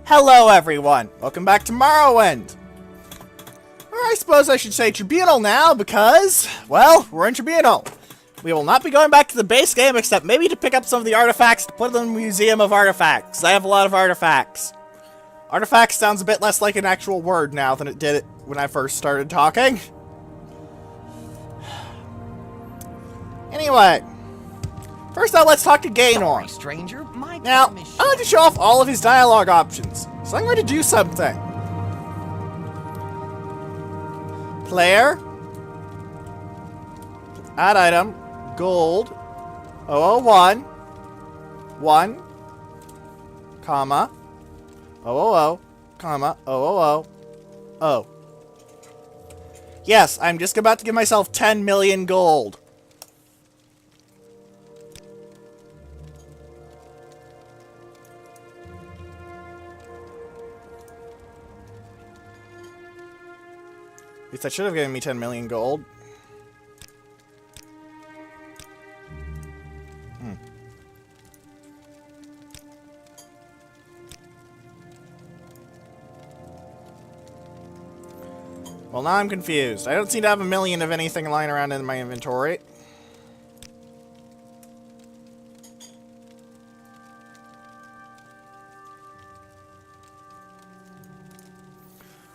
Hello everyone! Welcome back to Morrowind! Or I suppose I should say Tribunal now, because, well, we're in Tribunal. We will not be going back to the base game, except maybe to pick up some of the artifacts to put in the Museum of Artifacts. I have a lot of artifacts. Artifacts sounds a bit less like an actual word now than it did when I first started talking. Anyway, first out, let's talk to Gaynor. Stranger, Now, I like to show off all of his dialogue options, so I'm going to do something. Player. Add item. Gold. 001. 1. Comma. 000. Comma. 000. Oh. Yes, I'm just about to give myself 10 million gold. At least that should have given me 10 million gold. Well, now I'm confused. I don't seem to have a million of anything lying around in my inventory.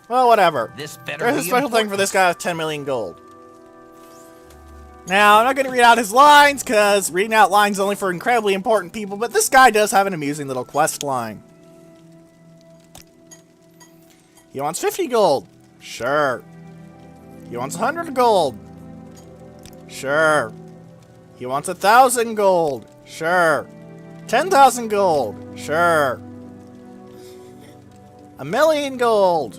Well, whatever. There's a special thing for this guy with 10 million gold. Now, I'm not going to read out his lines, because reading out lines is only for incredibly important people, but this guy does have an amusing little quest line. He wants 50 gold. Sure. He wants 100 gold. Sure. He wants 1,000 gold. Sure. 10,000 gold. Sure. 1,000,000 gold.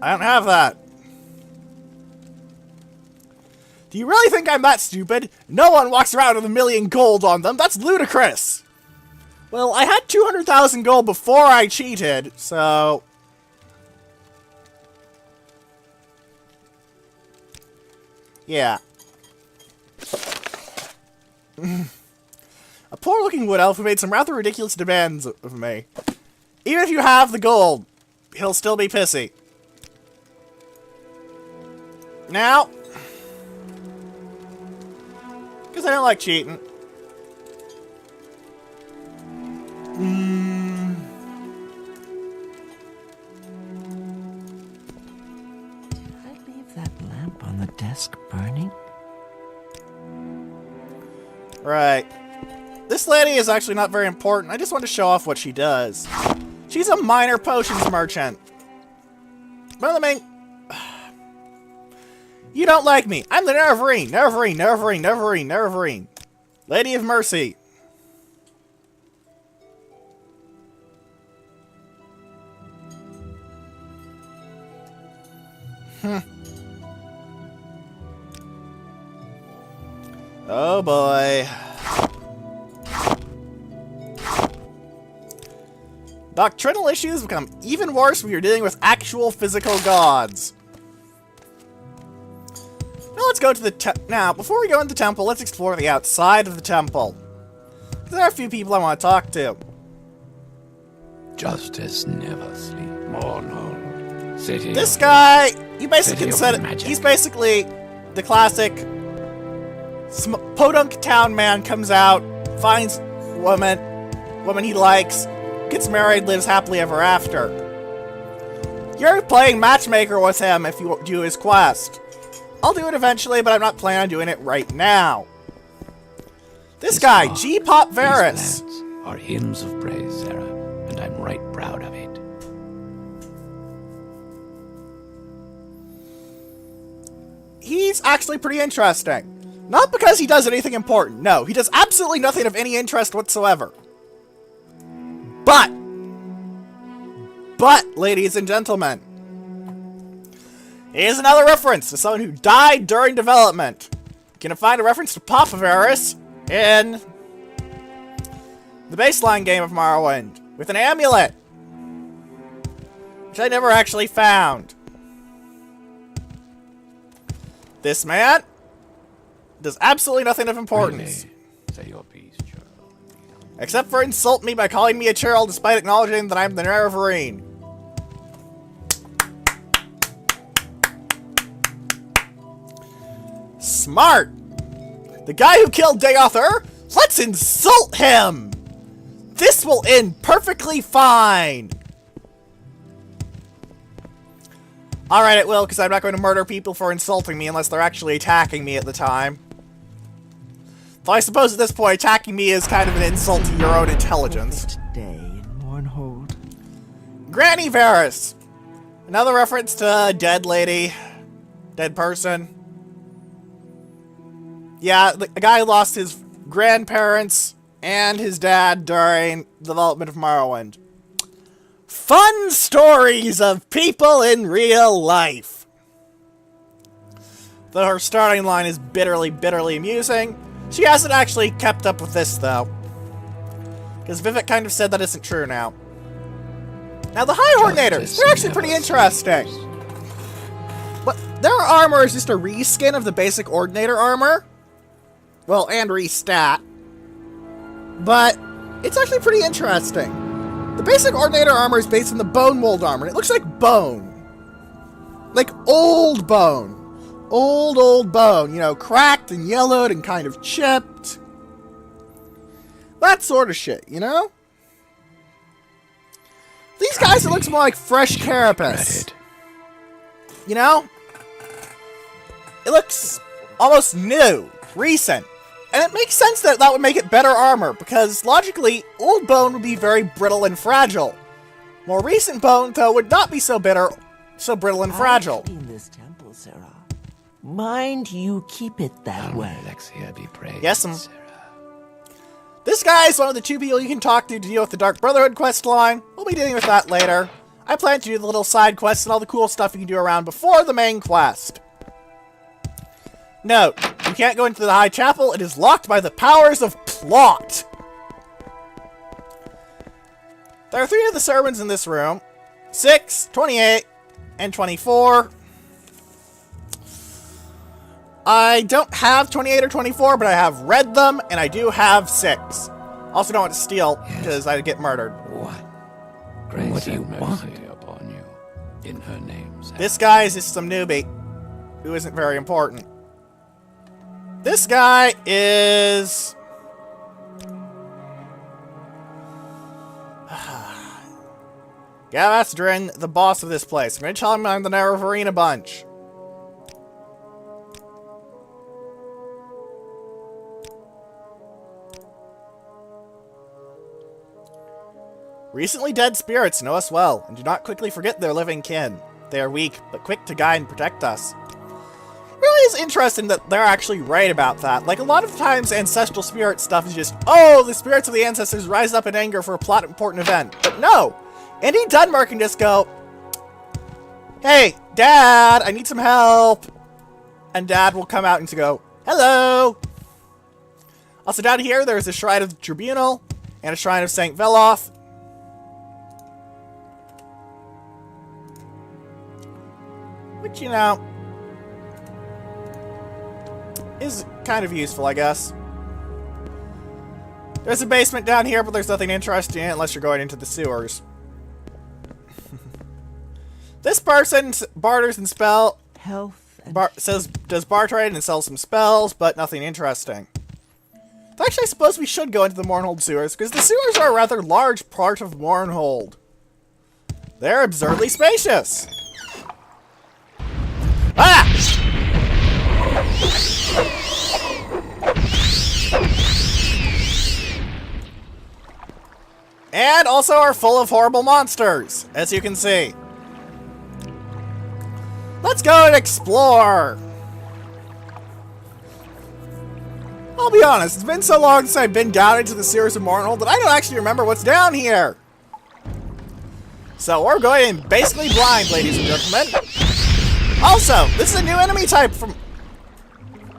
I don't have that. Do you really think I'm that stupid? No one walks around with 1,000,000 gold on them. That's ludicrous. Well, I had 200,000 gold before I cheated, so... yeah. A poor-looking wood elf who made some rather ridiculous demands of me. Even if you have the gold, he'll still be pissy. Now, because I don't like cheating. Did I leave that lamp on the desk burning? Right. This lady is actually not very important. I just want to show off what she does. She's a minor potions merchant. One of the main... You don't like me. I'm the Nervarine. Lady of Mercy. Oh boy. Doctrinal issues become even worse when you're dealing with actual physical gods. Now let's go to the now, before we go into the temple, let's explore the outside of the temple. There are a few people I want to talk to. Justice never sleep, Morrowind. City This guy, you basically City of consider magic. he's basically the classic podunk town man. Comes out, finds woman he likes, gets married, lives happily ever after. You're playing matchmaker with him if you do his quest. I'll do it eventually, but I'm not planning on doing it right now. This guy, G-Pop Varus. These lands are hymns of praise, Sarah, and I'm right proud of it. He's actually pretty interesting. Not because he does anything important. No, he does absolutely nothing of any interest whatsoever. But, ladies and gentlemen, here's another reference to someone who died during development. You can find a reference to Papa Varus in the baseline game of Morrowind with an amulet, which I never actually found. This man does absolutely nothing of importance. Really? Say your piece, Charles. Except for insult me by calling me a churl despite acknowledging that I'm the Nerevarine. Smart! The guy who killed Deother? Let's insult him! This will end perfectly fine! Alright, it will, because I'm not going to murder people for insulting me unless they're actually attacking me at the time. Though I suppose at this point, attacking me is kind of an insult to your own intelligence. Day in Mornhold. Granny Varys! Another reference to a dead lady. Dead person. Yeah, a guy lost his grandparents and his dad during the development of Morrowind. Fun stories of people in real life. Though her starting line is bitterly, bitterly amusing, she hasn't actually kept up with this, though. Because Vivek kind of said that isn't true now. Now, the High Ordinators, they're actually pretty interesting. But their armor is just a reskin of the basic Ordinator armor. Well, and restat. But it's actually pretty interesting. The basic Ordinator armor is based on the bone mold armor, and it looks like bone. Like old bone. Old bone. You know, cracked and yellowed and kind of chipped. That sort of shit, you know? These guys, it looks more like fresh carapace. You know? It looks almost new, recent. And it makes sense that that would make it better armor, because logically, old bone would be very brittle and fragile. More recent bone, though, would not be so brittle and fragile. Clean this temple, Sarah. Mind you keep it that way. Alexia be praised. Yes, Sarah. This guy is one of the two people you can talk to deal with the Dark Brotherhood quest line. We'll be dealing with that later. I plan to do the little side quests and all the cool stuff you can do around before the main quest. Note, you can't go into the High Chapel. It is locked by the powers of plot. There are 3 of the sermons in this room. 6, 28, and 24. I don't have 28 or 24, but I have read them, and I do have 6. Also don't want to steal, because I'd get murdered. What? Grace what do you want upon you in her name, Sarah. This guy is just some newbie who isn't very important. This guy is... Gavastrin, the boss of this place. I'm going to tell him I'm the Nerevarine bunch. Recently dead spirits know us well, and do not quickly forget their living kin. They are weak, but quick to guide and protect us. Really is interesting that they're actually right about that. Like, a lot of times ancestral spirit stuff is just, oh, the spirits of the ancestors rise up in anger for a plot important event. But no! Andy Dunmore can just go, hey, Dad, I need some help. And Dad will come out and go, hello! Also down here, there's a Shrine of the Tribunal, and a Shrine of St. Veloth. Which, you know, is kind of useful, I guess. There's a basement down here, but there's nothing interesting in it unless you're going into the sewers. This person barters and Health and does bar trade and sells some spells, but nothing interesting. Actually, I suppose we should go into the Mournhold sewers, because the sewers are a rather large part of Mournhold. They're absurdly spacious. Ah! And also are full of horrible monsters, as you can see. Let's go and explore! I'll be honest, it's been so long since I've been down into the sewers of Mournhold that I don't actually remember what's down here. So we're going in basically blind, ladies and gentlemen. Also, this is a new enemy type from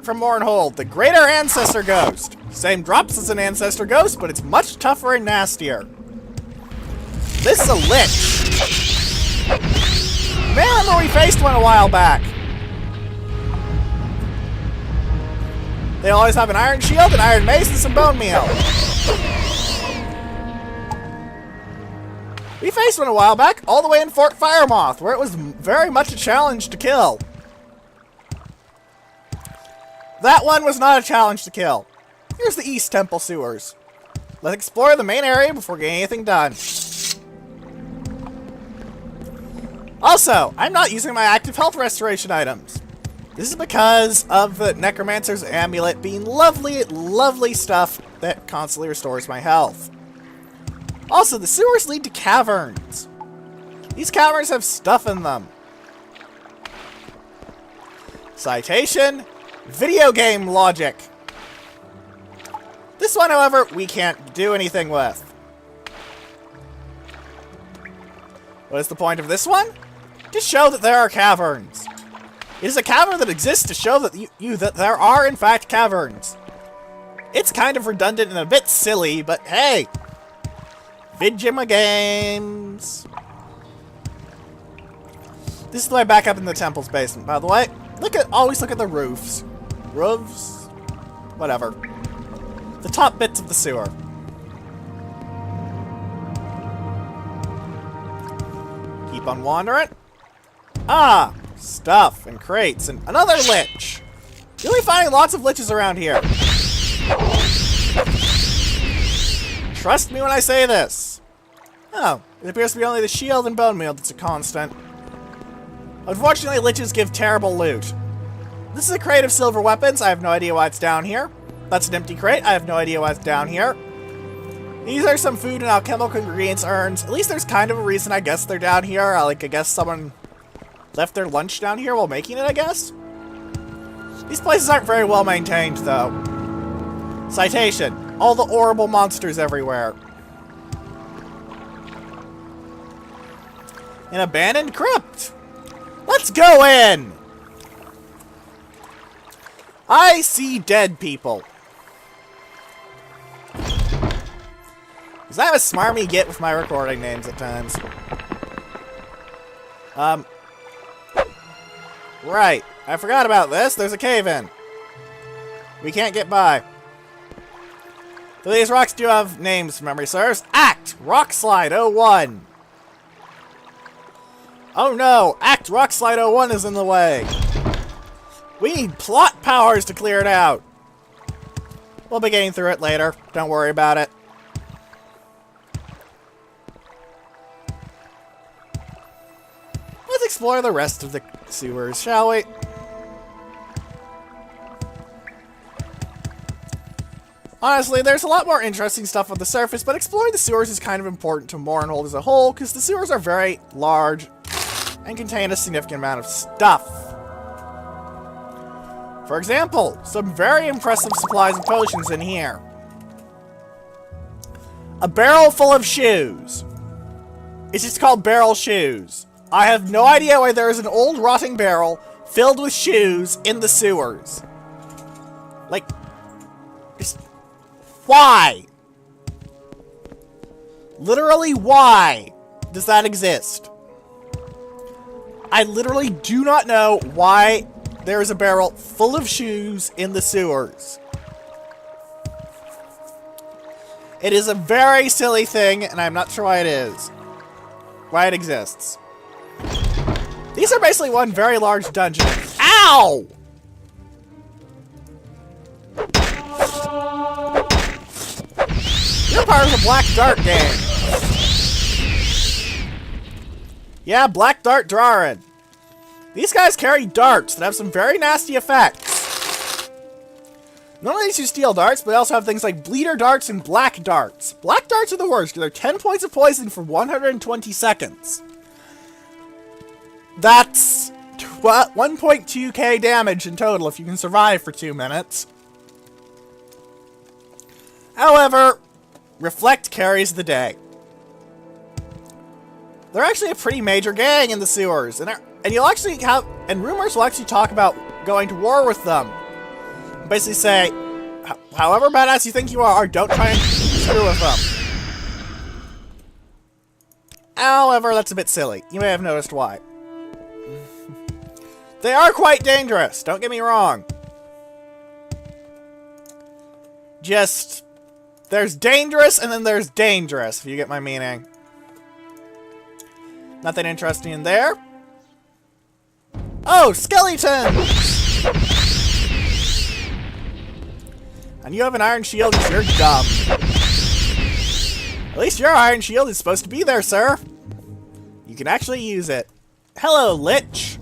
Mournhold, the Greater Ancestor Ghost. Same drops as an Ancestor Ghost, but it's much tougher and nastier. This is a Lich. Man, I remember we faced one a while back. They always have an iron shield, an iron mace, and some bone meal. We faced one a while back, all the way in Fort Firemoth, where it was very much a challenge to kill. That one was not a challenge to kill. Here's the East Temple sewers. Let's explore the main area before getting anything done. Also, I'm not using my active health restoration items. This is because of the Necromancer's Amulet being lovely, lovely stuff that constantly restores my health. Also, the sewers lead to caverns. These caverns have stuff in them. Citation, video game logic. This one, however, we can't do anything with. What is the point of this one? To show that there are caverns. It is a cavern that exists to show that that there are, in fact, caverns. It's kind of redundant and a bit silly, but hey! Vidjima games! This is the way back up in the temple's basement, by the way. Always look at the roofs. Roofs? Whatever. The top bits of the sewer. Keep on wandering. Ah! Stuff and crates and another lich! You'll be finding lots of liches around here. Trust me when I say this. Oh, it appears to be only the shield and bone meal that's a constant. Unfortunately, liches give terrible loot. This is a crate of silver weapons. I have no idea why it's down here. That's an empty crate. I have no idea why it's down here. These are some food and alchemical ingredients urns. At least there's kind of a reason I guess they're down here. I guess someone left their lunch down here while making it, I guess? These places aren't very well maintained, though. Citation. All the horrible monsters everywhere. An abandoned crypt. Let's go in! I see dead people. Is that a smarmy get with my recording names at times? Right. I forgot about this. There's a cave-in. We can't get by. But these rocks do have names, if memory serves. Act! Rockslide 01. Oh no! Act Rockslide 01 is in the way. We need plot powers to clear it out. We'll be getting through it later. Don't worry about it. Let's explore the rest of the sewers, shall we? Honestly, there's a lot more interesting stuff on the surface, but exploring the sewers is kind of important to Morrowind as a whole, because the sewers are very large and contain a significant amount of stuff. For example, some very impressive supplies and potions in here. A barrel full of shoes. It's just called barrel shoes. I have no idea why there is an old rotting barrel filled with shoes in the sewers. Like, just why? Literally, why does that exist? I literally do not know why there is a barrel full of shoes in the sewers. It is a very silly thing, and I'm not sure why it is. Why it exists. These are basically one very large dungeon. Ow! You're part of the Black Dart game. Yeah, Black Dart Drawrin. These guys carry darts that have some very nasty effects. Not only do you steal darts, but they also have things like bleeder darts and black darts. Black darts are the worst. They're 10 points of poison for 120 seconds. That's 1.2k damage in total if you can survive for 2 minutes. However, Reflect carries the day. They're actually a pretty major gang in the sewers, and you'll actually have, and rumors will actually talk about going to war with them. Basically say, however badass you think you are, don't try and screw with them. However, that's a bit silly. You may have noticed why. They are quite dangerous, don't get me wrong. Just, there's dangerous and then there's dangerous, if you get my meaning. Nothing interesting in there. Oh, skeletons! And you have an iron shield because you're dumb. At least your iron shield is supposed to be there, sir. You can actually use it. Hello, Lich.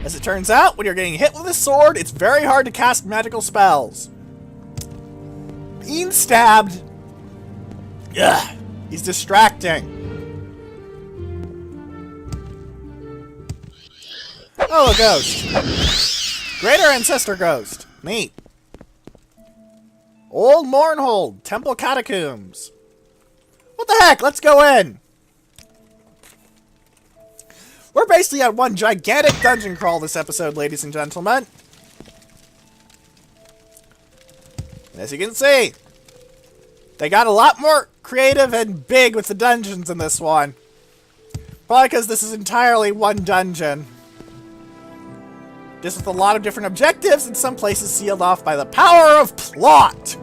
As it turns out, when you're getting hit with a sword, it's very hard to cast magical spells. Being stabbed, ugh, is distracting. Oh, a ghost. Greater Ancestor Ghost. Neat. Old Mournhold, Temple Catacombs. What the heck? Let's go in. We're basically at one gigantic dungeon crawl this episode, ladies and gentlemen. And as you can see, they got a lot more creative and big with the dungeons in this one. Probably because this is entirely one dungeon. Just with a lot of different objectives and some places sealed off by the power of plot.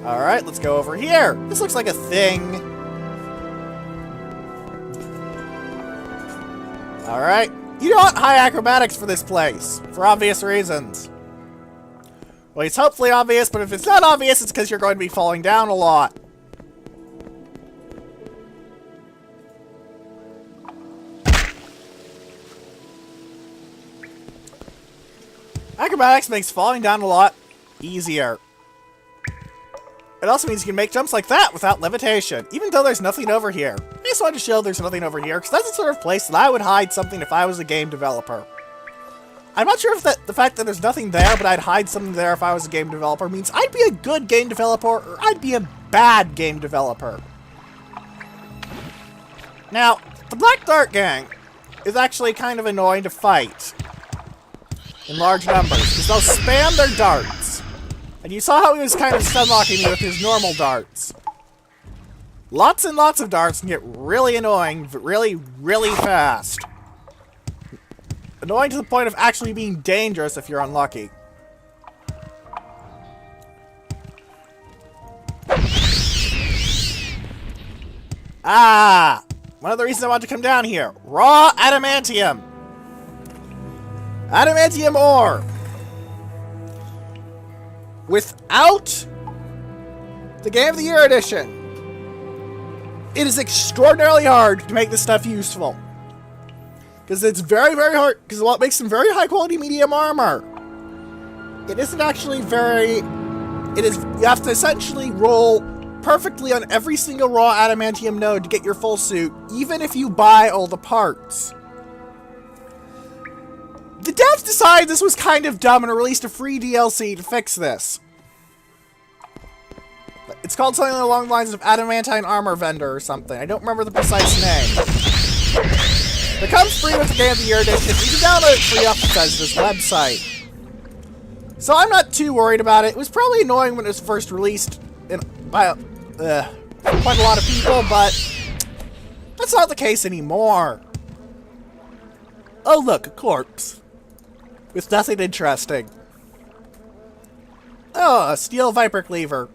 Alright, let's go over here. This looks like a thing. Alright. You don't want high acrobatics for this place, for obvious reasons. Well, it's hopefully obvious, but if it's not obvious, it's because you're going to be falling down a lot. Acrobatics makes falling down a lot easier. It also means you can make jumps like that without levitation, even though there's nothing over here. I just wanted to show there's nothing over here, because that's the sort of place that I would hide something if I was a game developer. I'm not sure if the fact that there's nothing there, but I'd hide something there if I was a game developer, means I'd be a good game developer, or I'd be a bad game developer. Now, the Black Dart Gang is actually kind of annoying to fight in large numbers, because they'll spam their darts. And you saw how he was kind of stunlocking me with his normal darts. Lots and lots of darts can get really annoying, really, really fast. Annoying to the point of actually being dangerous if you're unlucky. Ah! One of the reasons I wanted to come down here. Raw adamantium! Adamantium ore! Without the Game of the Year edition, it is extraordinarily hard to make this stuff useful. Because it's very, very hard, because what makes some very high quality medium armor. It isn't actually very, you have to essentially roll perfectly on every single raw adamantium node to get your full suit, even if you buy all the parts. The devs decided this was kind of dumb and released a free DLC to fix this. It's called something along the lines of Adamantine Armor Vendor or something. I don't remember the precise name. It comes free with the Game of the Year edition. You can download it free off Bethesda's website. So I'm not too worried about it. It was probably annoying when it was first released by quite a lot of people, but that's not the case anymore. Oh look, a corpse. With nothing interesting. Oh, a steel viper cleaver.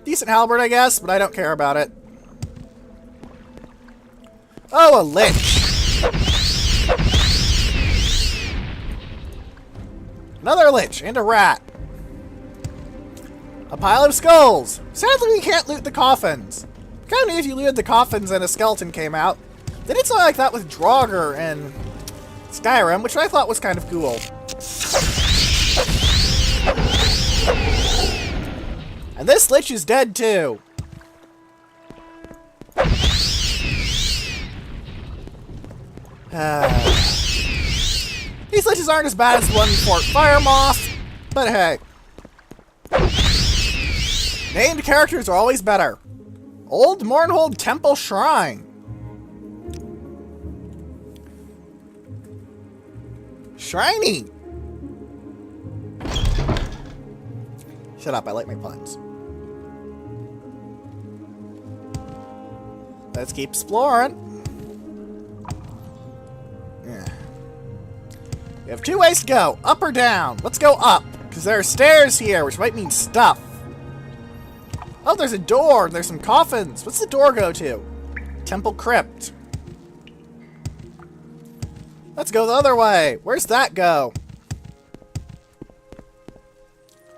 Decent halberd, I guess, but I don't care about it. Oh, a lich. Another lich and a rat. A pile of skulls. Sadly, we can't loot the coffins. Kind of neat if you looted the coffins and a skeleton came out. They did something like that with Draugr and Skyrim, which I thought was kind of cool. And this lich is dead too. These liches aren't as bad as the one in Fort Firemoth, but hey. Named characters are always better. Old Mournhold Temple Shrine. Shiny. Shut up, I like my puns. Let's keep exploring. Yeah. We have 2 ways to go, up or down. Let's go up, because there are stairs here, which might mean stuff. Oh, there's a door, and there's some coffins. What's the door go to? Temple Crypt. Let's go the other way. Where's that go?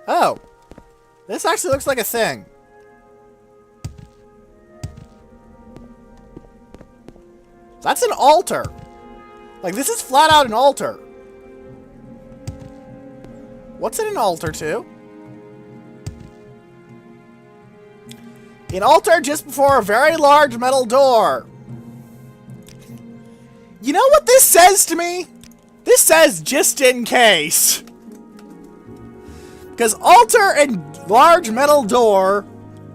Oh. This actually looks like a thing. That's an altar. Like, this is flat out an altar. What's it an altar to? An altar just before a very large metal door. You know what this says to me? This says just in case. Because altar and large metal door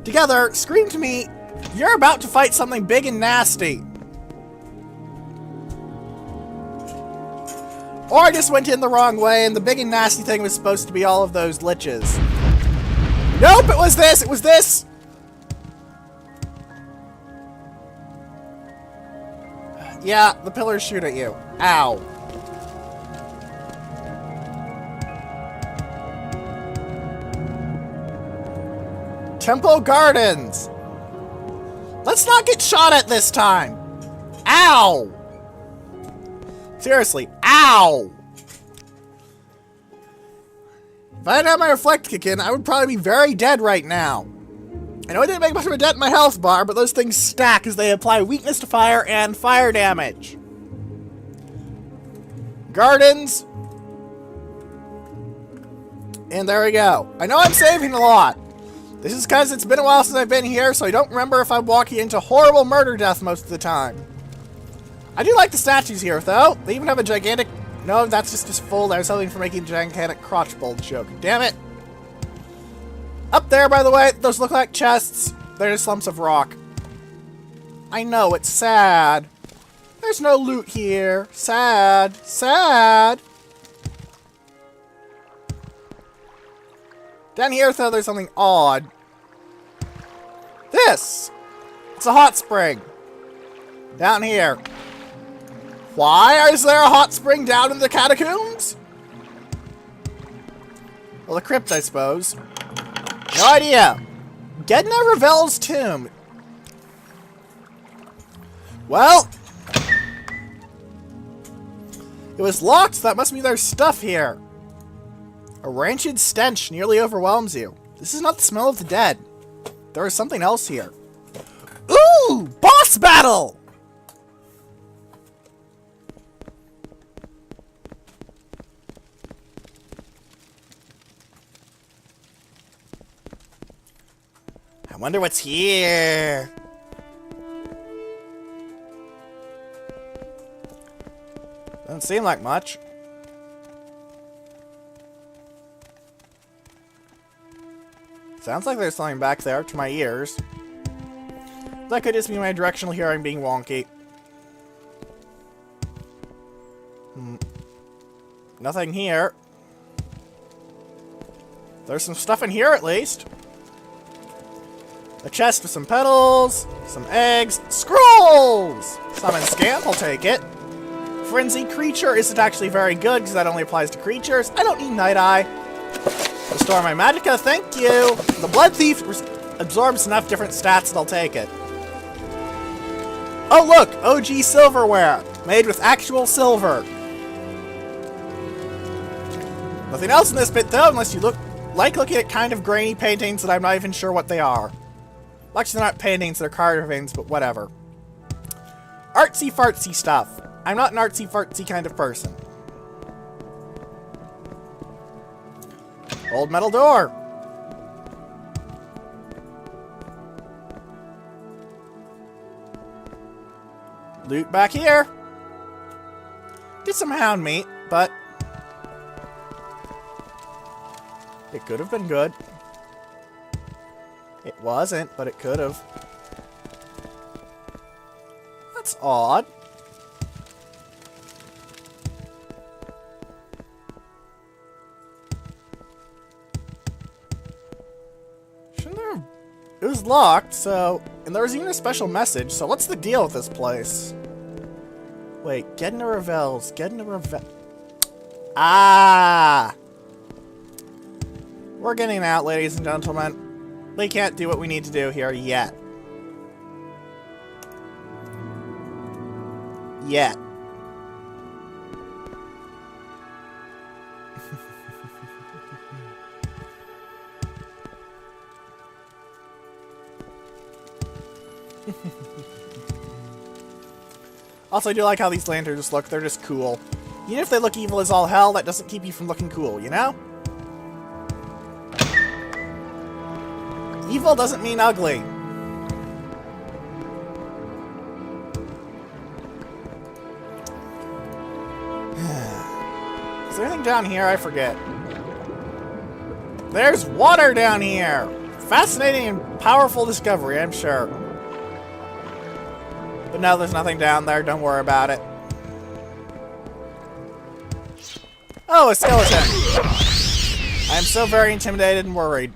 together scream to me, you're about to fight something big and nasty. Or I just went in the wrong way and the big and nasty thing was supposed to be all of those liches. Nope, it was this! It was this! Yeah, the pillars shoot at you. Ow. Temple Gardens! Let's not get shot at this time! Ow! Seriously, ow! If I didn't have my reflect kick in, I would probably be very dead right now. I know I didn't make much of a dent in my health bar, but those things stack as they apply weakness to fire and fire damage. Gardens. And there we go. I know I'm saving a lot. This is because it's been a while since I've been here, so I don't remember if I'm walking into horrible murder death most of the time. I do like the statues here, though. They even have a gigantic... No, that's just full. I was hoping for making a gigantic crotch bulge joke. Damn it. Up there, by the way, those look like chests. They're just lumps of rock. I know, it's sad. There's no loot here. Sad. Sad. Down here, though, there's something odd. This! It's a hot spring. Down here. Why is there a hot spring down in the catacombs? Well, the crypt, I suppose. No idea. Gedna Ravel's tomb. Well, it was locked, so that must mean there's stuff here. A rancid stench nearly overwhelms you. This is not the smell of the dead. There is something else here. Ooh! Boss battle! I wonder what's here. Doesn't seem like much. Sounds like there's something back there to my ears. That could just be my directional hearing being wonky. Nothing here. There's some stuff in here at least. A chest with some petals, some eggs, scrolls! Summon Scamp, I'll take it. Frenzy Creature isn't actually very good because that only applies to creatures. I don't need Night Eye. Restore my magicka, thank you! The Blood Thief absorbs enough different stats that I'll take it. Oh look! OG silverware! Made with actual silver. Nothing else in this bit though, unless you like looking at kind of grainy paintings that I'm not even sure what they are. Actually, they're not paintings, they're carvings, but whatever. Artsy-fartsy stuff. I'm not an artsy-fartsy kind of person. Old metal door. Loot back here. Get some hound meat, but it could have been good. It wasn't, but it could have. That's odd. Shouldn't there have... It was locked, so... And there was even a special message, so what's the deal with this place? Wait, Gedna Ravel's. Gedna Ravel... Ah! We're getting out, ladies and gentlemen. We can't do what we need to do here yet. Yet. Also, I do like how these lanterns look. They're just cool. Even if they look evil as all hell, that doesn't keep you from looking cool, you know? Evil doesn't mean ugly. Is there anything down here? I forget. There's water down here! Fascinating and powerful discovery, I'm sure. But no, there's nothing down there. Don't worry about it. Oh, a skeleton! I am so very intimidated and worried.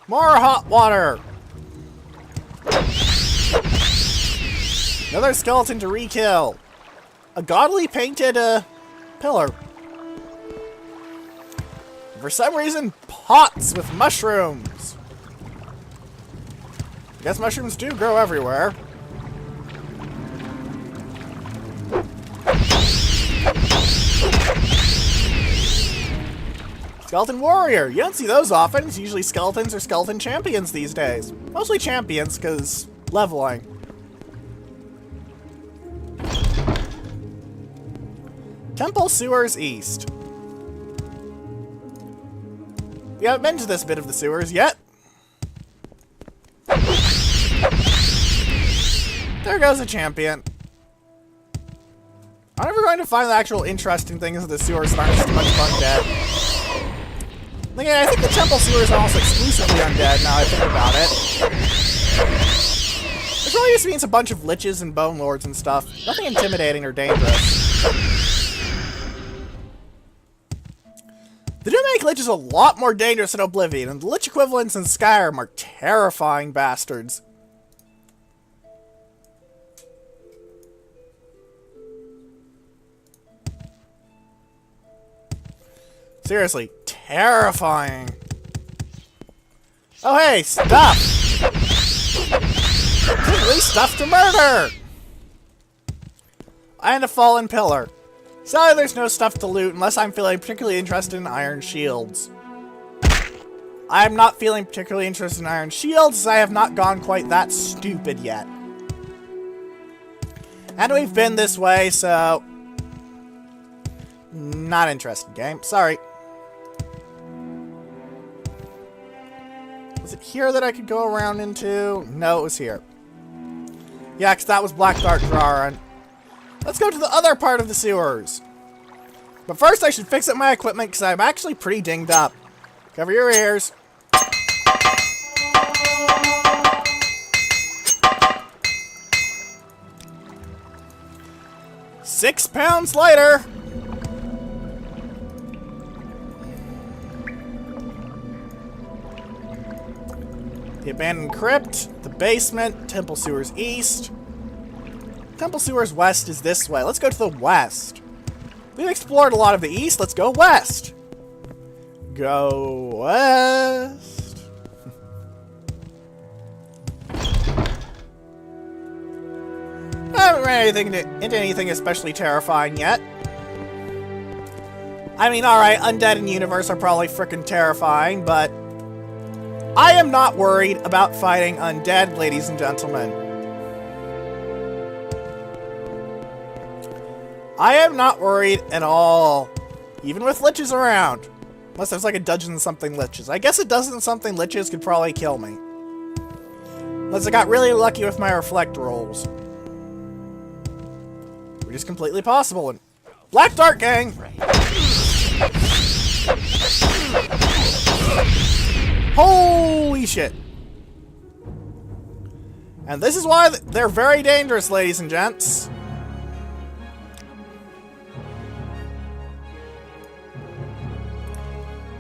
More hot water! Another skeleton to re-kill. A gaudily painted, pillar. For some reason, pots with mushrooms. I guess mushrooms do grow everywhere. Skeleton warrior. You don't see those often. It's usually skeletons or skeleton champions these days. Mostly champions, because leveling. Temple sewers east. We haven't been to this bit of the sewers yet. There goes a champion. I'm never going to find the actual interesting things in the sewers that aren't just a bunch of undead. Again, I think the temple sewers are almost exclusively undead now I think about it. It really just means a bunch of liches and bone lords and stuff. Nothing intimidating or dangerous. They do make liches a lot more dangerous in Oblivion, and the lich equivalents in Skyrim are terrifying bastards. Seriously, terrifying. Oh hey, stuff! Simply stuff to murder! And a fallen pillar. Sadly, there's no stuff to loot unless I'm feeling particularly interested in iron shields. I'm not feeling particularly interested in iron shields, as I have not gone quite that stupid yet. And we've been this way, so... Not interested, game. Sorry. Was it here that I could go around into? No, it was here. Yeah, because that was Black Dark Draron. Let's go to the other part of the sewers. But first I should fix up my equipment because I'm actually pretty dinged up. Cover your ears. £6 later. The abandoned crypt, the basement, temple sewers east. Temple sewers west is this way. Let's go to the west. We've explored a lot of the east. Let's go west. Go west. I haven't ran into anything especially terrifying yet. I mean, alright, undead in universe are probably frickin' terrifying, but I am not worried about fighting undead, ladies and gentlemen. I am not worried at all. Even with liches around. Unless there's like a dungeon something liches. I guess a dozen something liches could probably kill me. Unless I got really lucky with my reflect rolls. Which is completely possible. And Black Dark Gang! Holy shit! And this is why they're very dangerous, ladies and gents.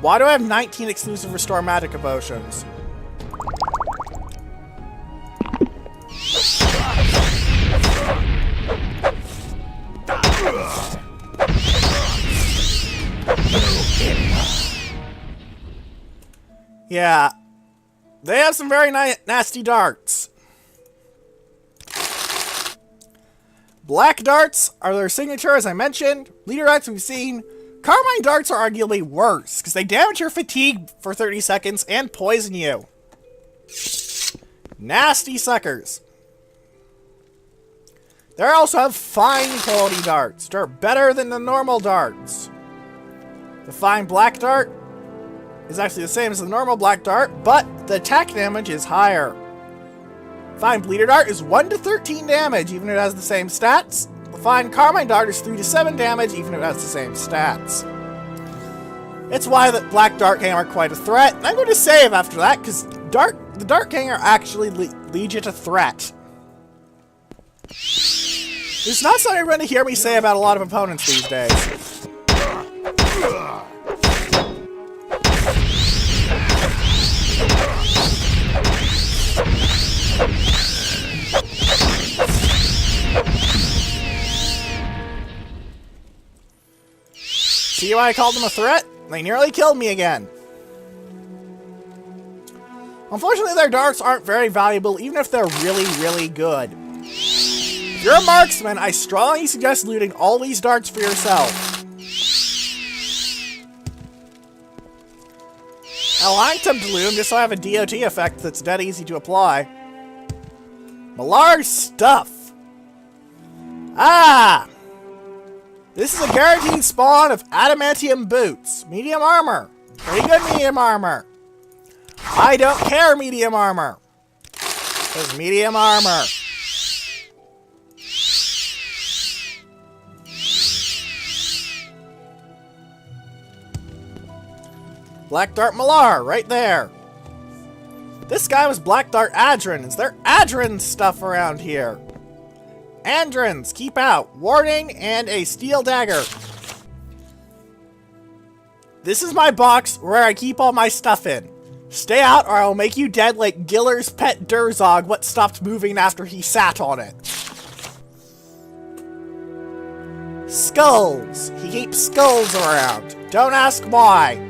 Why do I have 19 exclusive Restore Magic potions? Yeah. They have some very nasty darts. Black darts are their signature, as I mentioned. Leader darts we've seen. Carmine darts are arguably worse, because they damage your fatigue for 30 seconds and poison you. Nasty suckers. They also have fine quality darts. They're better than the normal darts. The fine black dart is actually the same as the normal black dart, but the attack damage is higher. Fine bleeder dart is 1 to 13 damage, even if it has the same stats. The fine carmine dart is 3 to 7 damage, even if it has the same stats. It's why the black dart gang are quite a threat, and I'm going to save after that, because the dart gang are actually legit a threat. It's not something you're going to hear me say about a lot of opponents these days. See why I called them a threat? They nearly killed me again. Unfortunately, their darts aren't very valuable, even if they're really, really good. If you're a marksman, I strongly suggest looting all these darts for yourself. I'll hang to Bloom just so I have a DOT effect that's dead easy to apply. Malar's stuff. Ah! This is a guaranteed spawn of adamantium boots. Medium armor. Pretty good medium armor. I don't care medium armor. Because medium armor. Black Dart Malar, right there. This guy was Black Dart Adrin. Is there Adrin stuff around here? Andrins, keep out. Warning and a steel dagger. This is my box where I keep all my stuff in. Stay out or I'll make you dead like Giller's pet Durzog, what stopped moving after he sat on it. Skulls. He keeps skulls around. Don't ask why.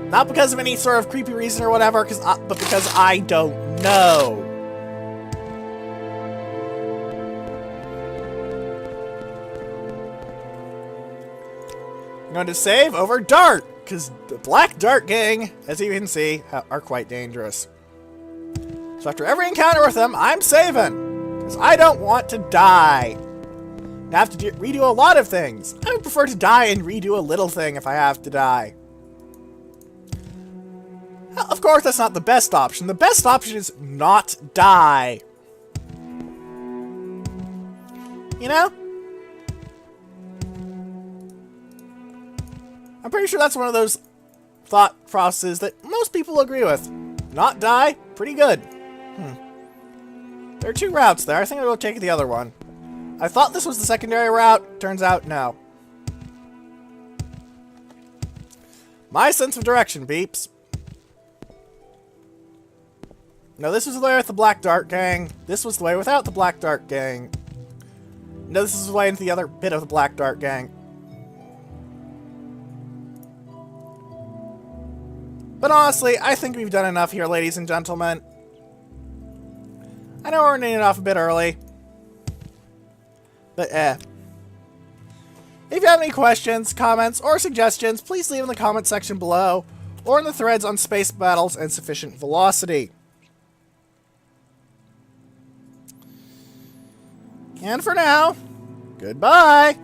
Not because of any sort of creepy reason or whatever, but because I don't know. I'm going to save over Dart, because the Black Dart Gang, as you can see, are quite dangerous. So after every encounter with them, I'm saving, because I don't want to die. I have to redo a lot of things. I would prefer to die and redo a little thing if I have to die. Well, of course, that's not the best option. The best option is not die. You know? I'm pretty sure that's one of those thought processes that most people agree with. Not die, pretty good. There are two routes there. I think I'll go take the other one. I thought this was the secondary route. Turns out, no. My sense of direction, peeps. No, this was the way with the Black Dart Gang. This was the way without the Black Dart Gang. No, this is the way into the other bit of the Black Dart Gang. But honestly, I think we've done enough here, ladies and gentlemen. I know we're ending it off a bit early. But If you have any questions, comments, or suggestions, please leave in the comment section below, or in the threads on space battles and sufficient velocity. And for now, goodbye!